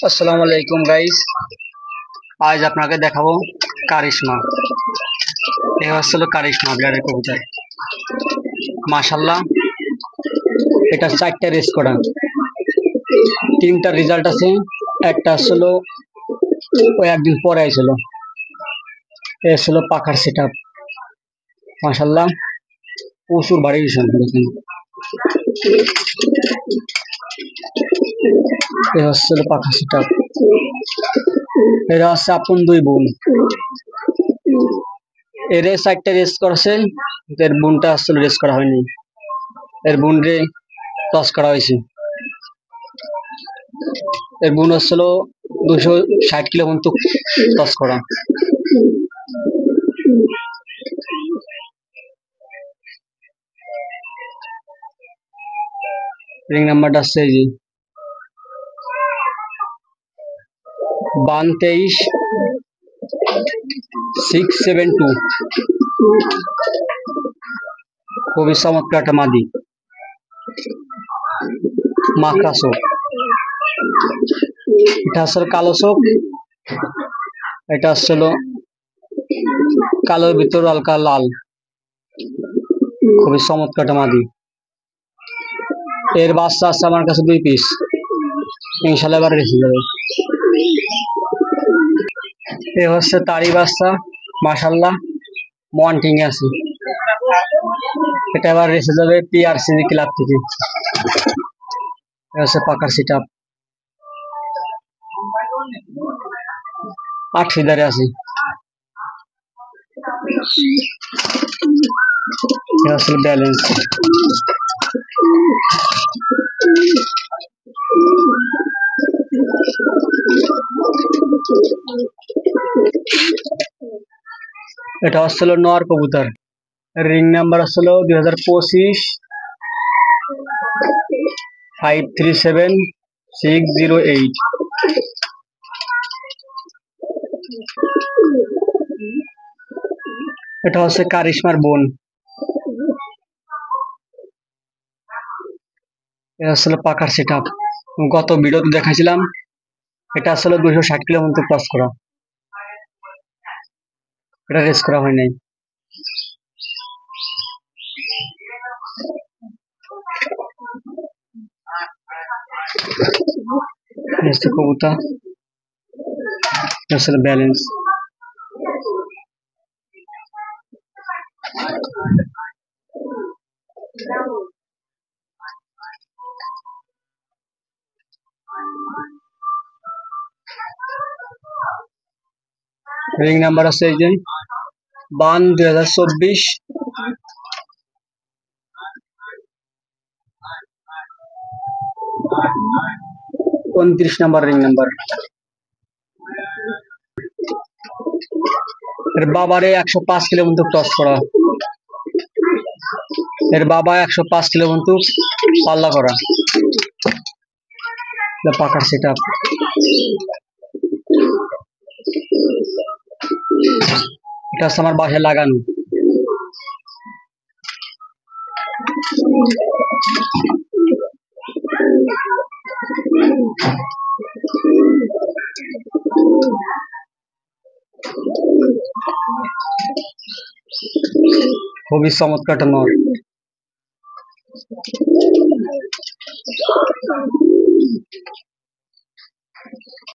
আসসালামু আলাইকুম গাইস। আজ আপনাকে দেখাবো কারিশমা। এই হচ্ছিল কারিশমা ব্লাডের কবুতর। মাশাল্লাহ, এটা 4টা রেস করা, 3টা রেজাল্ট আছে। একটা আসলো ওই একদিন পরে আইছিল, এ ছিল পাখার সেট আপ। মাশাল্লাহ, প্রচুর ভারী ভীষণ দেখুন। এ হচ্ছিল পাখার সেট আপ। এরা হচ্ছে আপন দুই বোন। এর 4টা রেস করছে, এর বোনটা আসলে রেস করা হয়নি। এর বোন রে টস করা হয়েছে। এর বোন আসছিল 260 কিলো পর্যন্ত টস করা। রিং নাম্বারটা আছে এই যে 523672। খুবই চমৎকার একটা মাদি, মাকড়া চোখ। এটা আসলে কালো চোখ, এটা আসছিল কালোর ভিতর হালকা লাল। খুবই চমৎকার একটা মাদি। এর বাচ্চা আছে আমার কাছে 2 পিস, ইনশাল্লাহ এবার রেখে যাবে। এ হচ্ছে তারই বাচ্চা, মাশাল্লাহ মন্টিং আছে। এটা এবার রেখে যাবে পিআরসিবি ক্লাব থেকে। হচ্ছে পাকার সেট আপ, 8 ফিদারে আছে। আসলে ব্যালেন্স। এটা হচ্ছিল নর কবুতর। রিং নাম্বার আসছিল 2025 537608। এটা হচ্ছে কারিশমার বোন। এটা আসলে পাকার সেট আপ। গত ভিডিওতে দেখাইছিলাম, এটা আসলে 260 কিলো মতো ক্রস করা, এটা রেস করা হয় নাই। কবুতর আসলে ব্যালেন্স। রিং নাম্বার আছে এই যে 2024 29 নাম্বার রিং নাম্বার। এর বাবারে 105 কিলো মতো ক্রস করা, এর বাবা 105 কিলো মতো পাল্লা করা। পাকার সেট আপ। এটা হচ্ছে আমার বাসায় লাগানো। খুবই চমৎকার নর।